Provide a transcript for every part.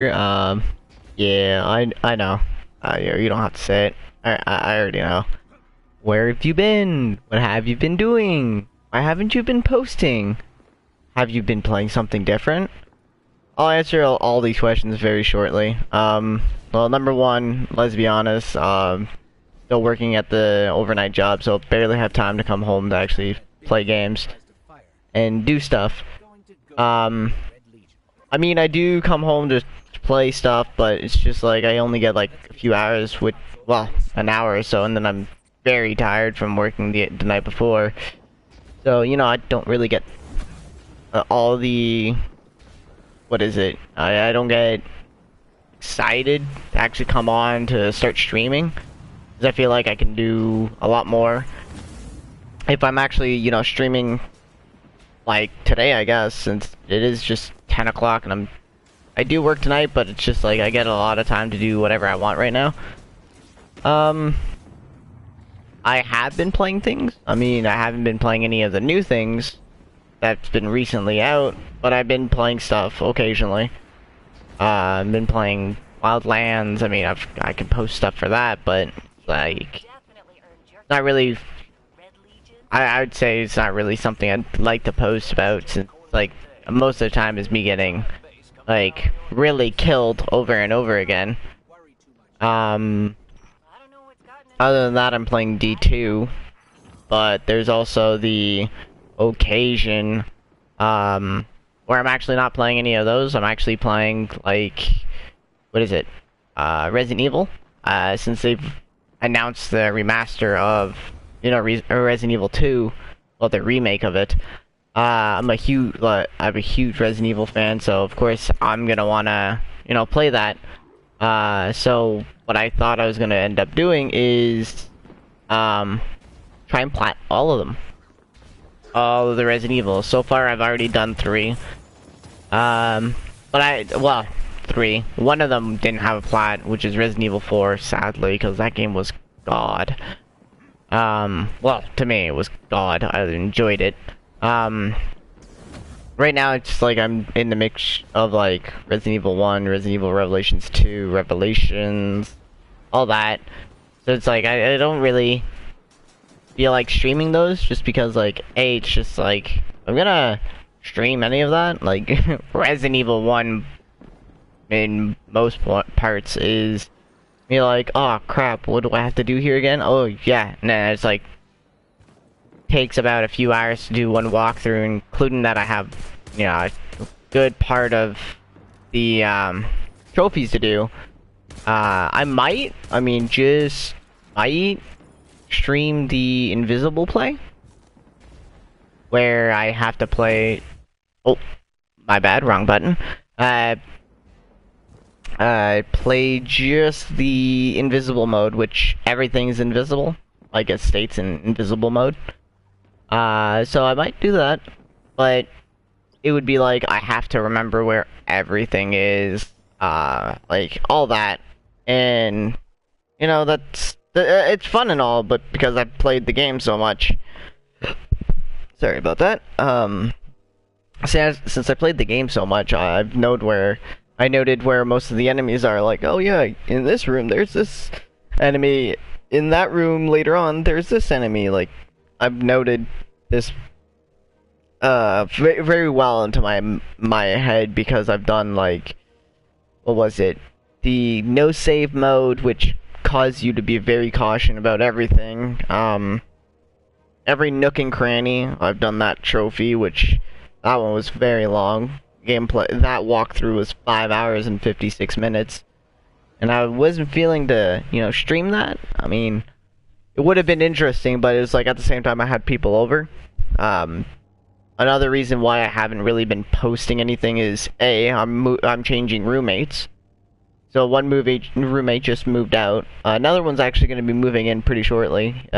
Um, yeah, I know. You don't have to say it. I already know. Where have you been? What have you been doing? Why haven't you been posting? Have you been playing something different? I'll answer all these questions very shortly. Well, number one, let's be honest. Still working at the overnight job, so barely have time to come home to actually play games and do stuff. Um, I mean, I do come home to play stuff, but it's just like I only get like a few hours with, well, an hour or so, and then I'm very tired from working the night before. So, you know, I don't really get all the, what is it? I don't get excited to actually come on to start streaming, because I feel like I can do a lot more if I'm actually, you know, streaming like today, I guess, since it is just 10 o'clock and I do work tonight, but it's just like I get a lot of time to do whatever I want right now. I have been playing things. I mean, I haven't been playing any of the new things that's been recently out, but I've been playing stuff occasionally. I've been playing Wildlands. I mean, I can post stuff for that, but like, not really. I would say it's not really something I'd like to post about, since like most of the time is me getting like really killed over and over again. Other than that, I'm playing D2, but there's also the occasion where I'm actually not playing any of those. I'm actually playing like, what is it? Resident Evil. Since they've announced the remaster of, you know, Resident Evil 2, well, the remake of it. I'm a huge Resident Evil fan, so of course I'm gonna wanna, you know, play that. So what I thought I was gonna end up doing is, try and plat all of them, all of the Resident Evil. So far, I've already done 3. Well, 3. One of them didn't have a plat, which is Resident Evil 4, sadly, because that game was god. Well, to me, it was god. I enjoyed it. Right now, it's just like I'm in the mix of like Resident Evil 1, Resident Evil Revelations 2, Revelations, all that. So it's like I don't really feel like streaming those, just because like it's just like I'm gonna stream any of that. Like Resident Evil 1 in most parts is me like, oh crap, what do I have to do here again? Oh yeah, and then it's like takes about a few hours to do one walkthrough, including that I have, you know, a good part of the trophies to do. I mean, just might stream the invisible play, where I have to play. Oh, my bad, wrong button. Play just the invisible mode, which everything's invisible, like it states in invisible mode. So I might do that, but it would be like I have to remember where everything is, like all that, and you know it's fun and all, but because I've played the game so much, sorry about that. Since I played the game so much, I noted where most of the enemies are. Like, oh yeah, in this room there's this enemy. In that room later on, there's this enemy. Like, I've noted this very, very well into my head, because I've done like, what was it? The no save mode, which caused you to be very cautious about everything. Every nook and cranny, I've done that trophy, which that one was very long. Gameplay, that walkthrough was 5 hours and 56 minutes. And I wasn't feeling to, you know, stream that. I mean, it would have been interesting, but it was like at the same time I had people over. Another reason why I haven't really been posting anything is I'm changing roommates. So one roommate just moved out. Another one's actually going to be moving in pretty shortly.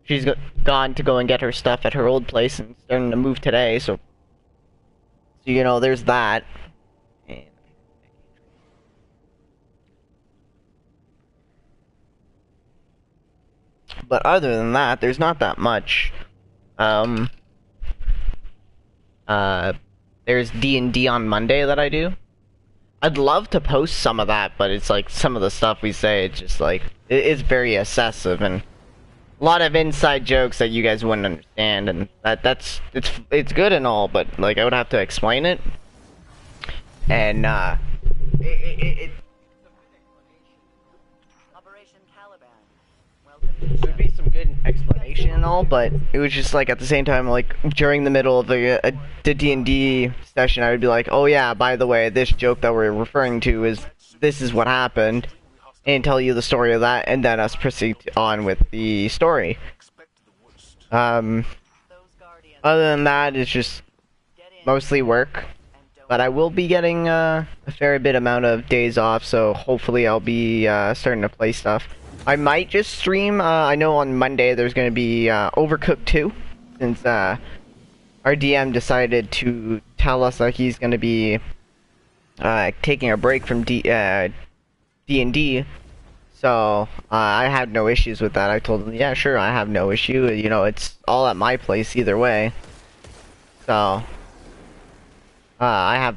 She's gone to go and get her stuff at her old place and starting to move today. So you know, there's that. But other than that, there's not that much. There's D&D on Monday that I do. I'd love to post some of that, but it's like some of the stuff we say, it's just like it's very excessive and a lot of inside jokes that you guys wouldn't understand, and it's good and all, but like I would have to explain it, and it would be some good explanation and all, but it was just like at the same time, like during the middle of the D&D session, I would be like, oh yeah, by the way, this joke that we're referring to is this is what happened, and tell you the story of that, and then us proceed on with the story. Other than that, it's just mostly work, but I will be getting a fair bit amount of days off, so hopefully I'll be starting to play stuff. I might just stream. I know on Monday there's going to be Overcooked 2, since our DM decided to tell us that he's going to be taking a break from D&D. So I had no issues with that. I told him, yeah, sure, I have no issue. You know, it's all at my place either way. So I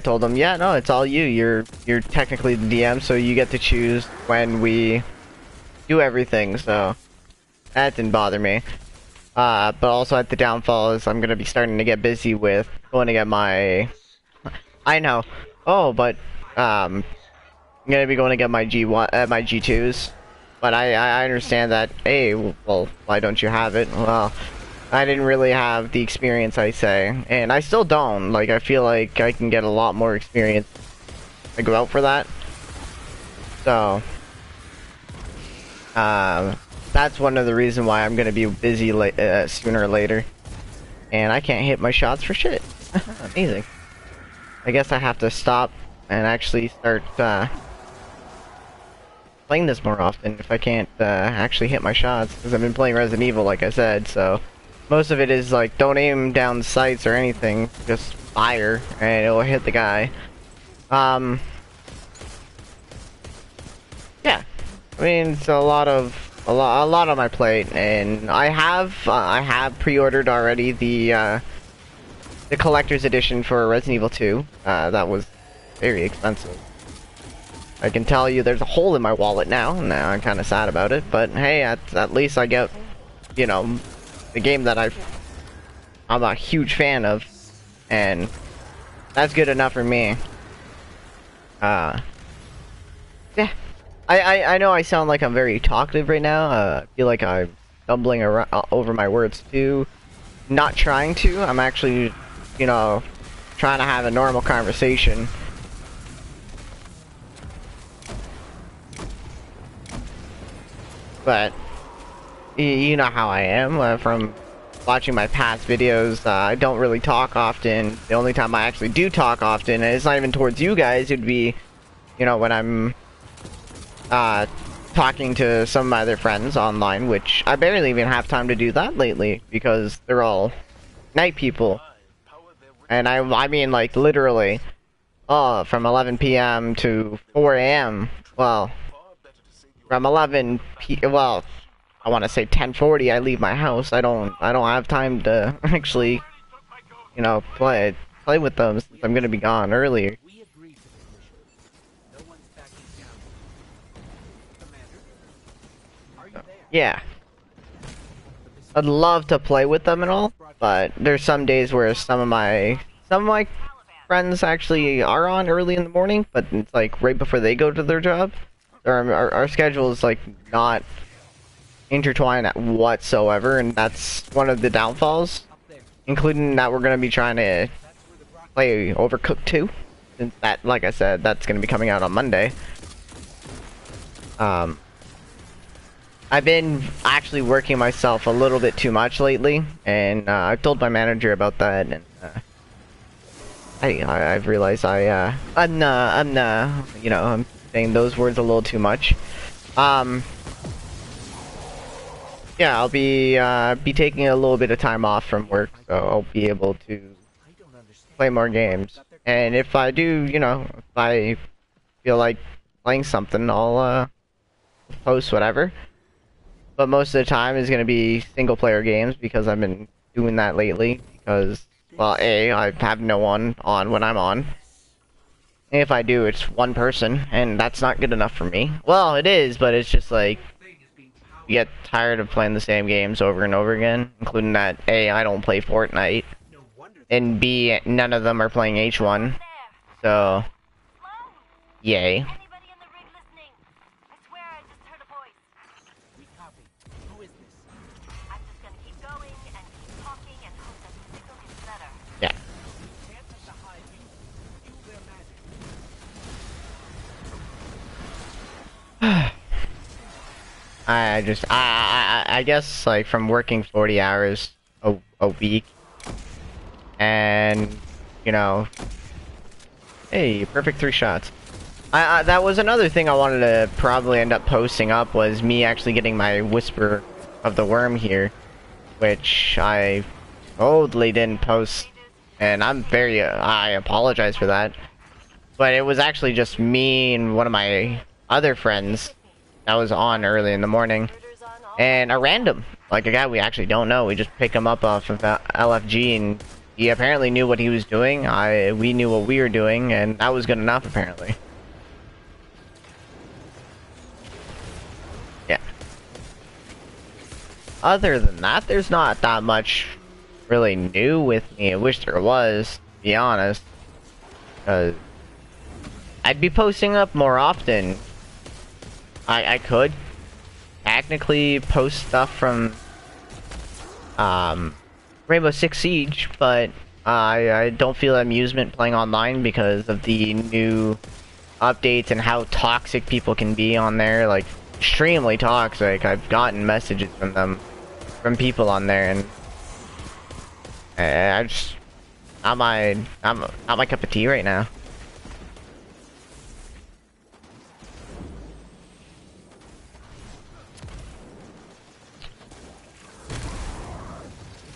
told him, yeah, no, it's all you. You're technically the DM, so you get to choose when we do everything. So that didn't bother me. But also at the downfall is I'm gonna be starting to get busy with going to get my. I know. Oh, but I'm gonna be going to get my G1, my G2s. But I understand that. Hey, well, why don't you have it? Well, I didn't really have the experience, I say, and I still don't. Like, I feel like I can get a lot more experience if I go out for that. So, that's one of the reasons why I'm gonna be busy sooner or later. And I can't hit my shots for shit. Amazing. I guess I have to stop and actually start playing this more often if I can't actually hit my shots, because I've been playing Resident Evil, like I said, so most of it is like, don't aim down sights or anything, just fire and it'll hit the guy. Yeah, I mean, it's a lot on my plate, and I have pre-ordered already the collector's edition for Resident Evil 2. That was very expensive. I can tell you there's a hole in my wallet now, and I'm kind of sad about it, but hey, at least I get, you know, the game that I'm a huge fan of, and that's good enough for me. Yeah. I know I sound like I'm very talkative right now. I feel like I'm stumbling around, over my words too. Not trying to. I'm actually, you know, trying to have a normal conversation. But you know how I am from watching my past videos. I don't really talk often. The only time I actually do talk often, and it's not even towards you guys, it'd be, you know, when I'm talking to some of my other friends online, which I barely even have time to do that lately because they're all night people. And I mean, like, literally, from 11 p.m. to 4 a.m. Well, from 11 well, I want to say 10:40 I leave my house. I don't have time to actually, you know, play with them since I'm gonna be gone earlier. Yeah, I'd love to play with them and all, but there's some days where some of my friends actually are on early in the morning, but it's like right before they go to their job. Our schedule is like not intertwined whatsoever, and that's one of the downfalls, including that we're gonna be trying to play Overcooked 2, since that, like I said, that's gonna be coming out on Monday. I've been actually working myself a little bit too much lately, and I've told my manager about that, and I've realized I'm you know, I'm saying those words a little too much. Yeah, I'll be taking a little bit of time off from work, so I'll be able to play more games. And if I do, you know, if I feel like playing something, I'll post whatever. But most of the time is going to be single player games, because I've been doing that lately, because, well, A, I have no one on when I'm on. If I do, it's one person, and that's not good enough for me. Well, it is, but it's just like, you get tired of playing the same games over and over again, including that A, I don't play Fortnite, and B, none of them are playing H1, so, yay. Yeah. I guess, like, from working 40 hours a week, and, you know, hey, perfect 3 shots. That was another thing I wanted to probably end up posting up, was me actually getting my Whisper of the Worm here, which I totally didn't post, and I apologize for that, but it was actually just me and one of my other friends that was on early in the morning, and a random, like a guy we actually don't know, we just pick him up off of LFG, and he apparently knew what he was doing, we knew what we were doing, and that was good enough, apparently. Yeah. Other than that, there's not that much really new with me. I wish there was, to be honest. Because I'd be posting up more often. I could technically post stuff from Rainbow Six Siege, but I don't feel amusement playing online because of the new updates and how toxic people can be on there. Like, extremely toxic. I've gotten messages from them, from people on there, and I just not my cup of tea right now.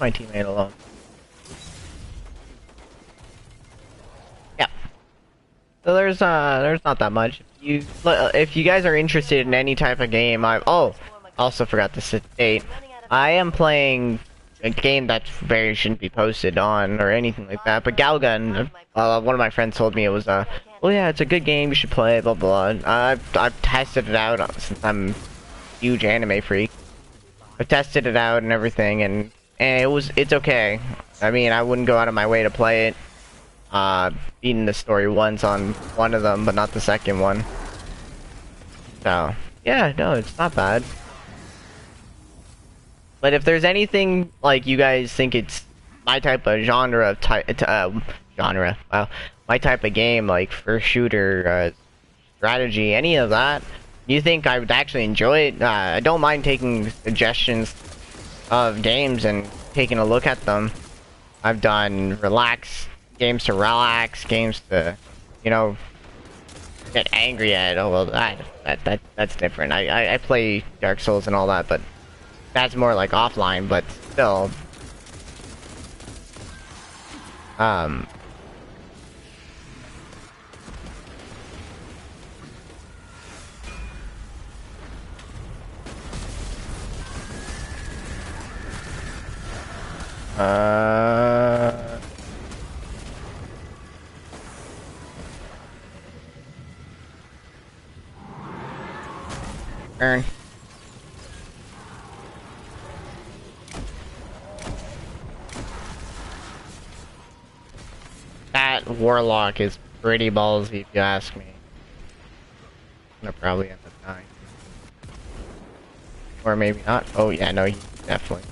My teammate alone. Yeah. So there's not that much. If you guys are interested in any type of game, also forgot to state, I am playing a game that shouldn't be posted on or anything like that. But Galgun, one of my friends told me it was well, yeah, it's a good game, you should play it, blah blah. I've tested it out since I'm a huge anime freak. I've tested it out and everything, and it's okay. I mean, I wouldn't go out of my way to play it. Beaten the story once on one of them, but not the second one. So, yeah, no, it's not bad. But if there's anything, like, you guys think it's my type of genre, wow, my type of game, like, first shooter, strategy, any of that, you think I would actually enjoy it, I don't mind taking suggestions of games and taking a look at them. I've done games to relax, games to, you know, get angry at. Oh well, that's different. I play Dark Souls and all that, but that's more like offline. But still, earn. That Warlock is pretty ballsy, if you ask me. I'm gonna probably end up dying. Or maybe not. Oh yeah, no, he definitely.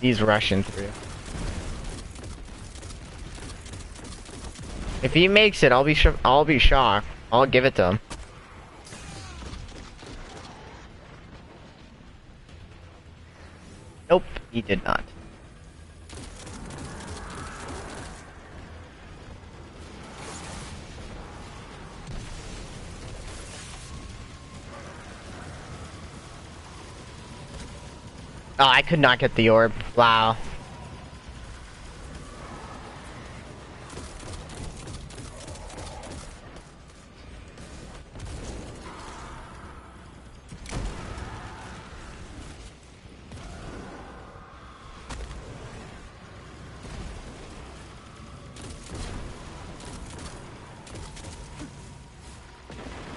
He's rushing through. If he makes it, I'll be shocked. I'll give it to him. Nope, he did not. Oh, I could not get the orb. Wow.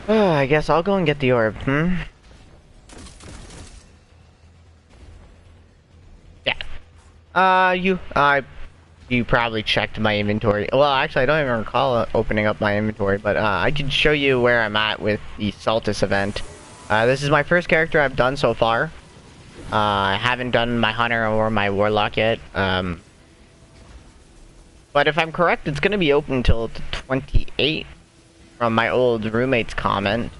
I guess I'll go and get the orb, Yeah. You probably checked my inventory. Well, actually, I don't even recall opening up my inventory, but I can show you where I'm at with the Solstice event. This is my first character I've done so far. I haven't done my Hunter or my Warlock yet. But if I'm correct, it's gonna be open until the 28th from my old roommate's comment.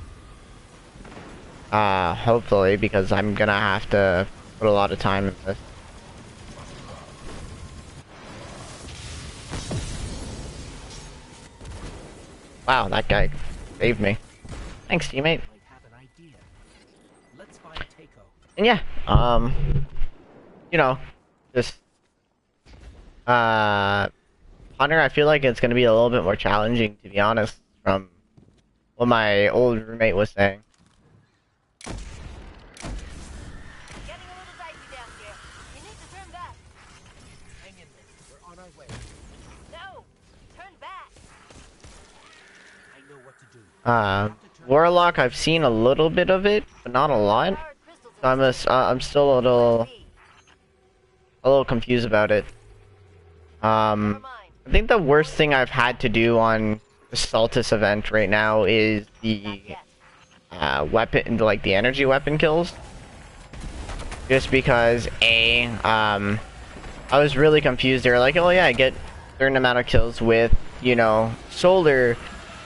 Hopefully, because I'm gonna have to put a lot of time in this. Wow, that guy saved me. Thanks, teammate. And yeah, you know, just, Hunter, I feel like it's gonna be a little bit more challenging, to be honest, from what my old roommate was saying. Getting a little dicey down here. You need to turn back. Hang in there. We're on our way. No! Turn back! I know what to do. Warlock, I've seen a little bit of it, but not a lot. So I'm still a little confused about it. I think the worst thing I've had to do on the Solstice event right now is the weapon, like the energy weapon kills. Just because I was really confused. They were like, oh yeah, I get a certain amount of kills with, you know, solar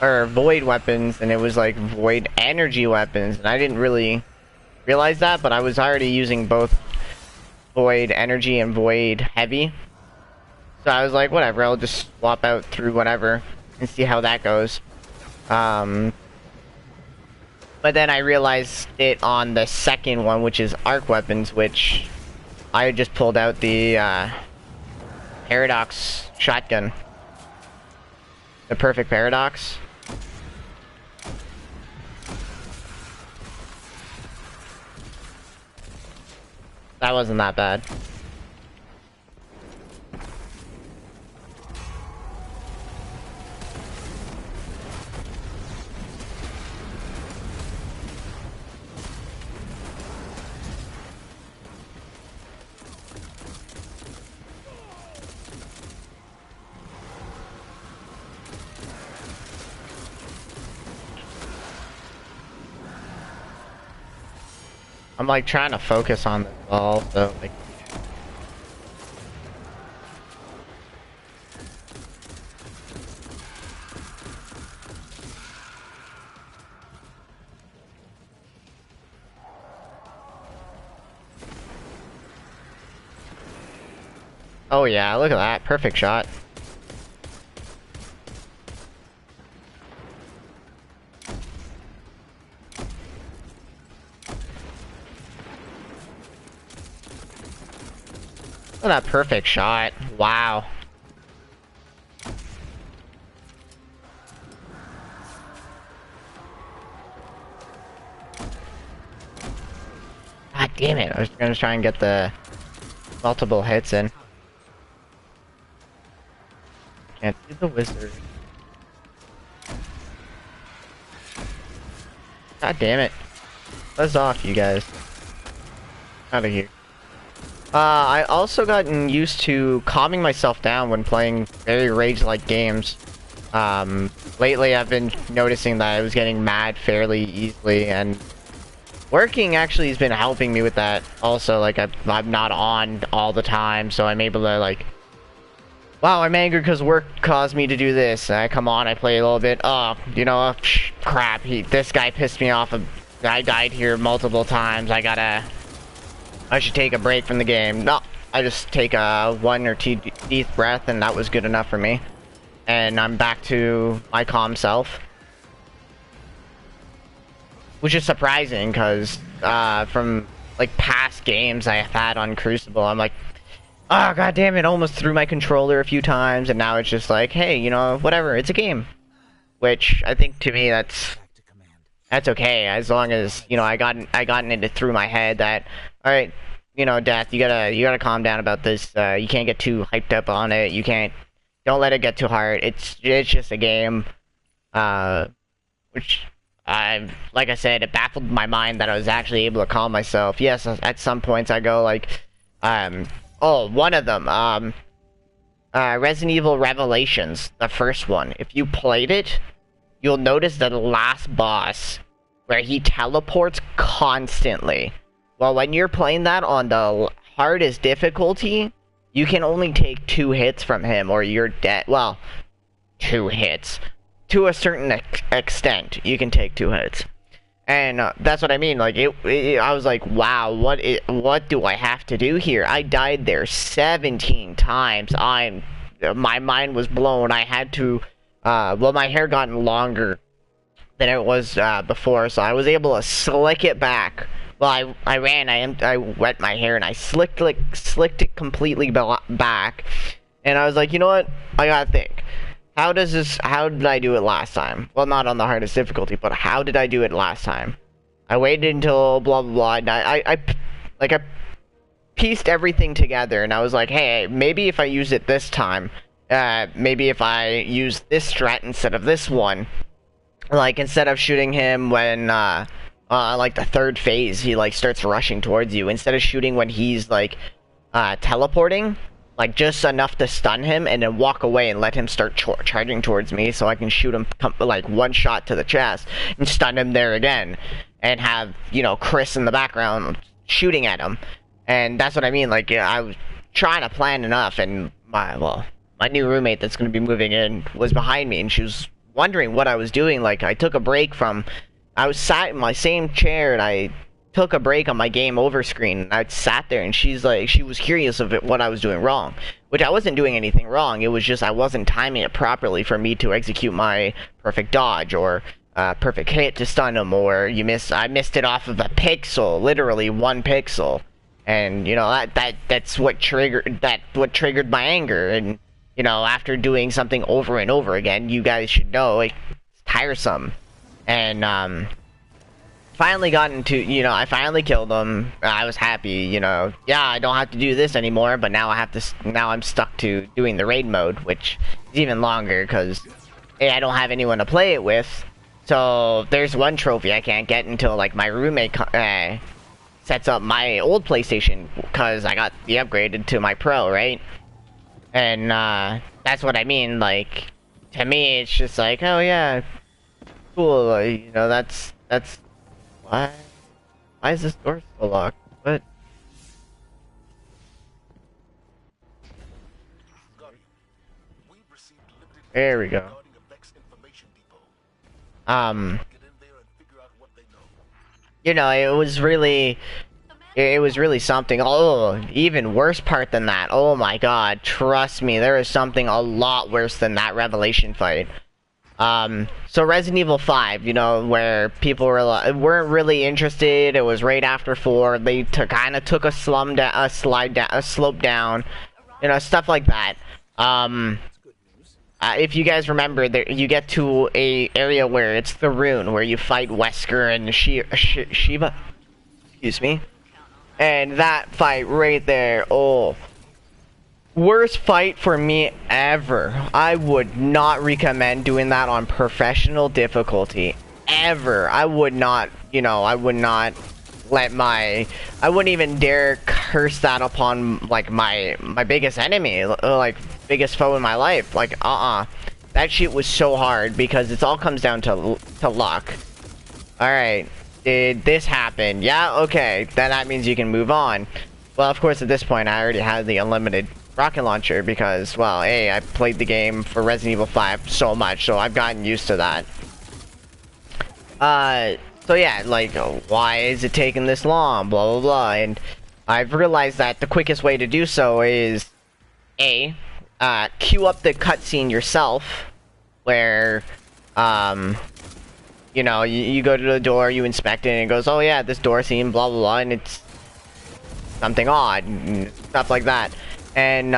or void weapons, and it was like void energy weapons, and I didn't really realize that, but I was already using both void energy and void heavy. So I was like, whatever, I'll just swap out through whatever and see how that goes. But then I realized it on the second one, which is arc weapons, which I just pulled out the Paradox shotgun. The perfect Paradox. That wasn't that bad. I'm like trying to focus on this ball, so like. Oh yeah, look at that. Perfect shot. Look at that perfect shot. Wow. God damn it. I was gonna try and get the multiple hits in. Can't see the wizard. God damn it. Buzz off, you guys. Out of here. I also gotten used to calming myself down when playing very rage-like games. Lately I've been noticing that I was getting mad fairly easily, and working actually has been helping me with that also. Like, I'm not on all the time, so I'm able to, like, wow, I'm angry because work caused me to do this. And I come on, I play a little bit. Oh, you know, crap, this guy pissed me off. I died here multiple times. I should take a break from the game. No, I just take a 1 or 2 deep breath, and that was good enough for me. And I'm back to my calm self. Which is surprising, because from, like, past games I have had on Crucible, I'm like, oh, god damn it, almost threw my controller a few times, and now it's just like, hey, you know, whatever, it's a game. Which, I think, to me, that's okay, as long as, you know, I gotten it through my head that, alright, you know, Death, you gotta calm down about this. You can't get too hyped up on it. Don't let it get too hard. It's just a game. Which like I said, it baffled my mind that I was actually able to calm myself. Yes, at some points I go like, oh, one of them, Resident Evil Revelations, the first one. If you played it, you'll notice that the last boss, where he teleports constantly. Well, when you're playing that on the hardest difficulty, you can only take 2 hits from him or you're dead. Well, 2 hits. To a certain extent, you can take 2 hits. And that's what I mean. Like, I was like, wow, what do I have to do here? I died there 17 times. My mind was blown. I had to, well, my hair gotten longer than it was before, so I was able to slick it back. Well, I wet my hair and I slicked it completely back. And I was like, you know what? I gotta think. How did I do it last time? Well, not on the hardest difficulty, but how did I do it last time? I waited until blah blah blah, and I pieced everything together, and I was like, hey, maybe if I use it this time, maybe if I use this strat instead of this one, like instead of shooting him when like the 3rd phase, he like starts rushing towards you, instead of shooting when he's like teleporting, like just enough to stun him and then walk away and let him start charging towards me so I can shoot him like 1 shot to the chest and stun him there again and have, you know, Chris in the background shooting at him. And that's what I mean, like, yeah, I was trying to plan enough, and my new roommate that's going to be moving in was behind me, and she was wondering what I was doing. Like, I took a break from, I was sat in my same chair, and I took a break on my game over screen, and I sat there, and she's like, she was curious of what I was doing wrong, which I wasn't doing anything wrong. It was just I wasn't timing it properly for me to execute my perfect dodge or perfect hit to stun him, or I missed it off of a pixel, literally 1 pixel, and you know that's what triggered my anger. And you know, after doing something over and over again, you guys should know it's tiresome. And finally got into, you know, I finally killed him. I was happy, you know. Yeah, I don't have to do this anymore, but now I'm stuck to doing the raid mode, which is even longer because I don't have anyone to play it with. So there's 1 trophy I can't get until like my roommate sets up my old PlayStation, because I got the upgraded to my Pro, right? And that's what I mean. Like, to me, it's just like, oh yeah, cool. Like, you know, that's why is this door still locked? What? There we go. You know, it was really something. Oh, even worse part than that. Oh my god, trust me, there is something a lot worse than that Revelation fight. So Resident Evil 5, you know, where people weren't really interested. It was right after 4. They kind of took a slope down, you know, stuff like that. If you guys remember, you get to a area where it's the Rune, where you fight Wesker and Shiva. Excuse me. And that fight right there, oh, worst fight for me ever. I would not recommend doing that on professional difficulty ever. I would not, you know, I would not let I wouldn't even dare curse that upon like my biggest enemy, like biggest foe in my life. Like, that shit was so hard, because it all comes down to luck. All right. Did this happen? Yeah, okay. Then that means you can move on. Well, of course, at this point, I already had the unlimited rocket launcher because, well, A, I played the game for Resident Evil 5 so much, so I've gotten used to that. So yeah, like, why is it taking this long? Blah, blah, blah. And I've realized that the quickest way to do so is, A, queue up the cutscene yourself, where, you know, you go to the door, you inspect it, and it goes, oh yeah, this door scene, blah, blah, blah, and it's something odd, and stuff like that. And,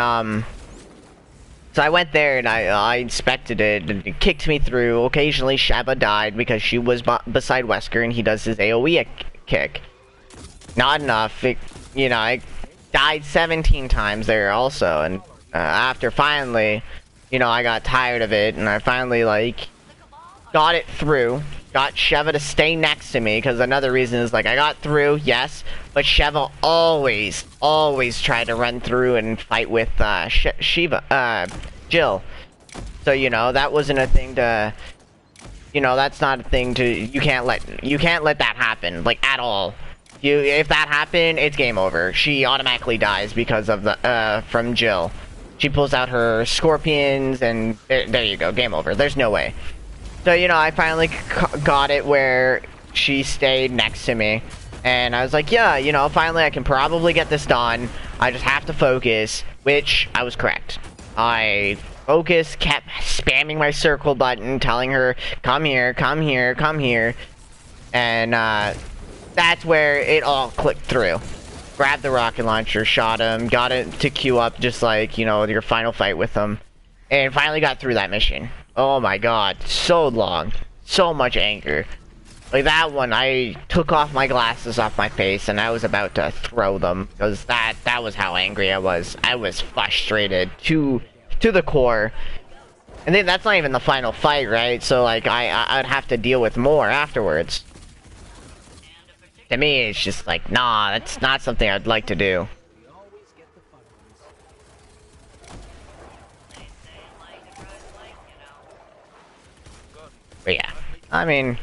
so I went there, and I inspected it, and it kicked me through. Occasionally, Sheva died, because she was beside Wesker, and he does his AoE kick. Not enough. You know, I died 17 times there, also, and, after finally, you know, I got tired of it, and I finally, like, got it through. Got Sheva to stay next to me, because another reason is, like, I got through, yes, but Sheva always tried to run through and fight with, Jill. So, you know, that wasn't a thing to, you know, that's not a thing to, you can't let that happen, like, at all. If that happened, it's game over. She automatically dies because of the, from Jill. She pulls out her scorpions, and there you go, game over. There's no way. So, you know, I finally got it where she stayed next to me. And I was like, yeah, you know, finally I can probably get this done. I just have to focus, which I was correct. I focused, kept spamming my circle button, telling her, come here, come here, come here. And that's where it all clicked through. Grabbed the rocket launcher, shot him, got it to queue up just like, you know, your final fight with him. And finally got through that mission. Oh my god, so long. So much anger. Like that one, I took off my glasses off my face and I was about to throw them. Because that was how angry I was. I was frustrated to the core. And then that's not even the final fight, right? So like, I'd have to deal with more afterwards. To me, it's just like, nah, that's not something I'd like to do. But yeah, I mean,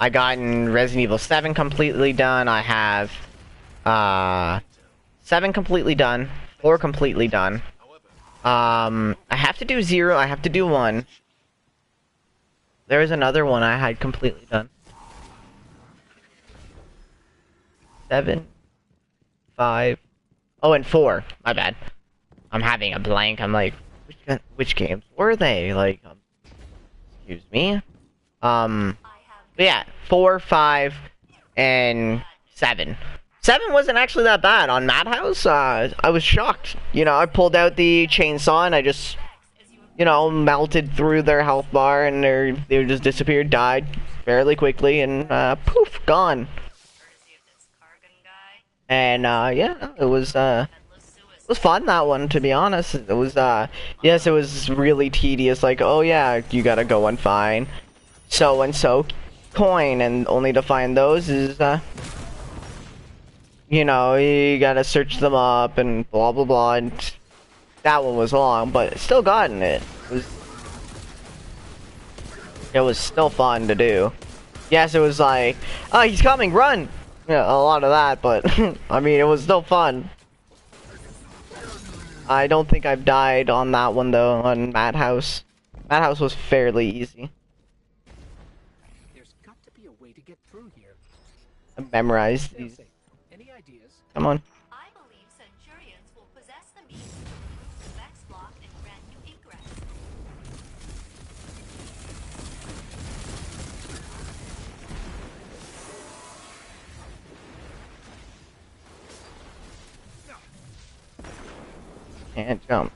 I gotten Resident Evil 7 completely done. I have 7 completely done, 4 completely done. I have to do 0. I have to do 1. There is another one I had completely done. 7, 5. Oh, and 4. My bad. I'm having a blank. I'm like, which games were they? Like, excuse me. But yeah, 4, 5, and 7. 7 wasn't actually that bad on Madhouse. I was shocked. You know, I pulled out the chainsaw and I just, you know, melted through their health bar and they just disappeared, died fairly quickly, and poof, gone. And yeah, it was fun, that one, to be honest. It was yes, it was really tedious. Like, oh yeah, you gotta go and find so and so coin, and only to find those is you know, you gotta search them up and blah blah blah. And that one was long, but still gotten it. It was still fun to do. Yes, it was like, oh, he's coming, run. Yeah, a lot of that, but I mean, it was still fun. I don't think I've died on that one though, on Madhouse. Madhouse was fairly easy. There's got to be a way to get through here. I memorized these. Any ideas? Come on. I believe Centurions will possess the means to vex block and grant you ingress. Can't jump.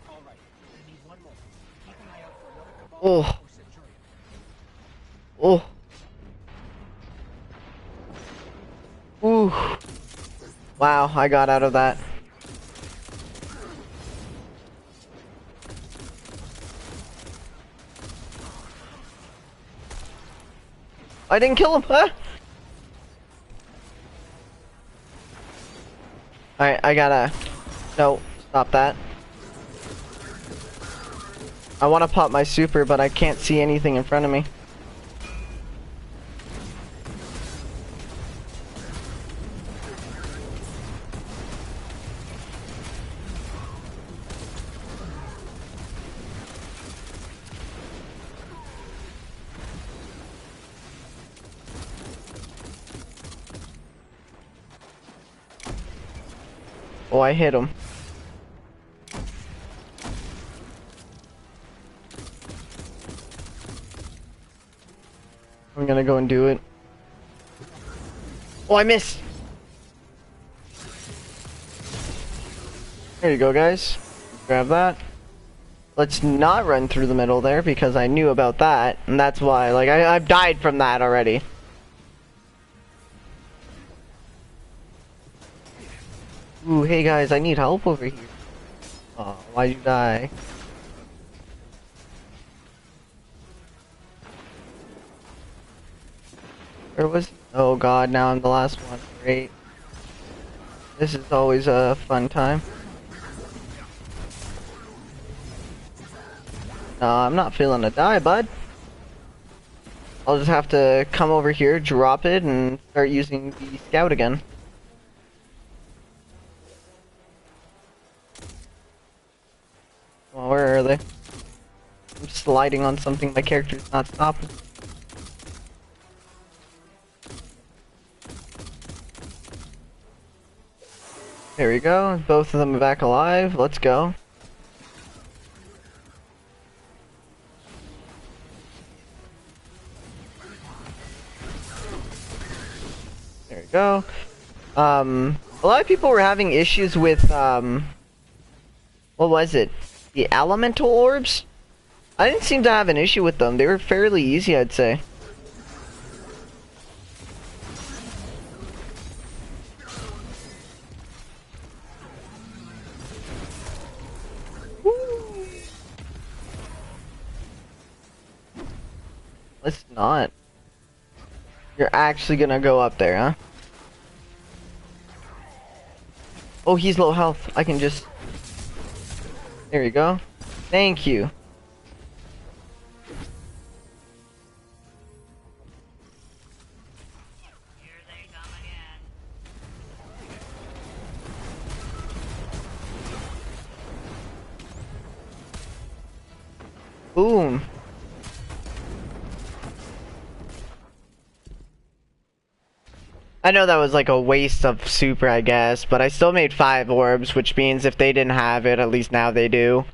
All right. We need one more. Keep an eye out for another Cabal Oh. or Centurion. Oh. Ooh. Wow, I got out of that. I didn't kill him, huh? Alright, I gotta... No, stop that. I wanna pop my super, but I can't see anything in front of me. Oh, I hit him. I'm gonna go and do it. Oh, I missed! There you go, guys. Grab that. Let's not run through the middle there, because I knew about that, and that's why, like, I've died from that already. Ooh, hey guys, I need help over here. Oh, why'd you die? Where was? Oh god, now I'm the last one. Great. This is always a fun time. No, I'm not feeling to die, bud. I'll just have to come over here, drop it, and start using the scout again. Well, where are they? I'm sliding on something my character's not stopping. There we go. Both of them are back alive. Let's go. There we go. A lot of people were having issues with, what was it? The elemental orbs? I didn't seem to have an issue with them. They were fairly easy, I'd say. Let's not. You're actually gonna go up there, huh? Oh, he's low health. I can just... There we go. Thank you. Here they come again. Boom. I know that was like a waste of super, I guess, but I still made 5 orbs, which means if they didn't have it, at least now they do.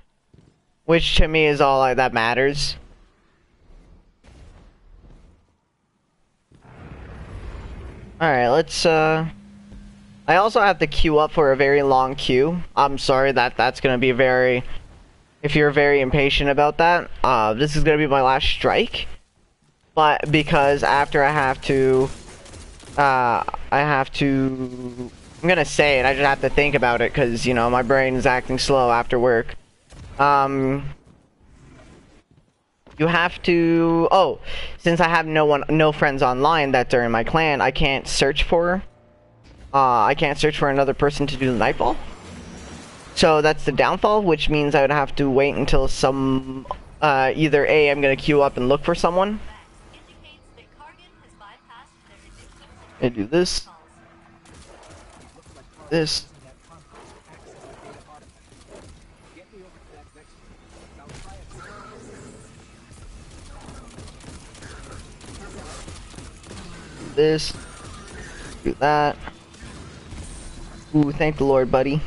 Which to me is all that matters. Alright, let's, I also have to queue up for a very long queue. I'm sorry that's gonna be very... If you're very impatient about that, this is gonna be my last strike. But because after I have to... I'm gonna say it, I just have to think about it, because, you know, my brain is acting slow after work. You have to... Oh, since I have no friends online that are in my clan, I can't search for... I can't search for another person to do the nightfall. So that's the downfall, which means I would have to wait until some... either A, I'm gonna queue up and look for someone. I do this. This. This. Do that. Ooh, thank the Lord, buddy.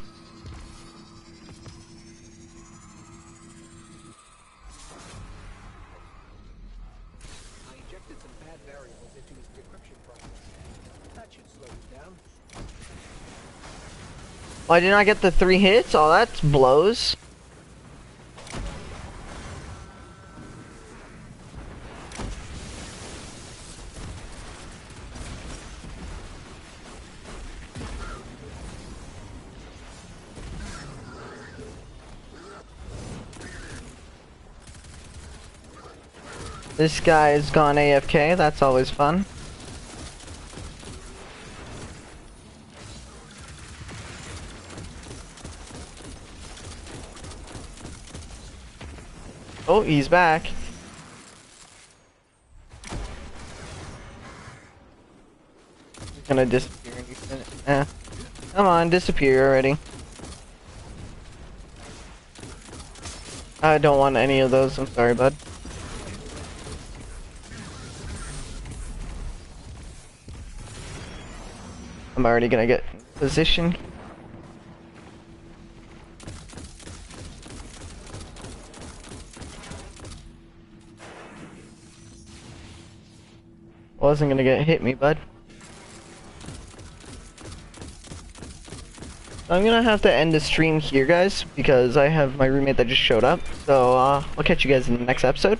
Why didn't I get the 3 hits? Oh, that blows. This guy's gone AFK, that's always fun. Oh, he's back. He's gonna disappear any minute. Eh. Come on, disappear already. I don't want any of those, I'm sorry, bud. I'm already gonna get in position. Wasn't gonna hit me, bud. I'm gonna have to end the stream here, guys, because I have my roommate that just showed up. So, I'll catch you guys in the next episode.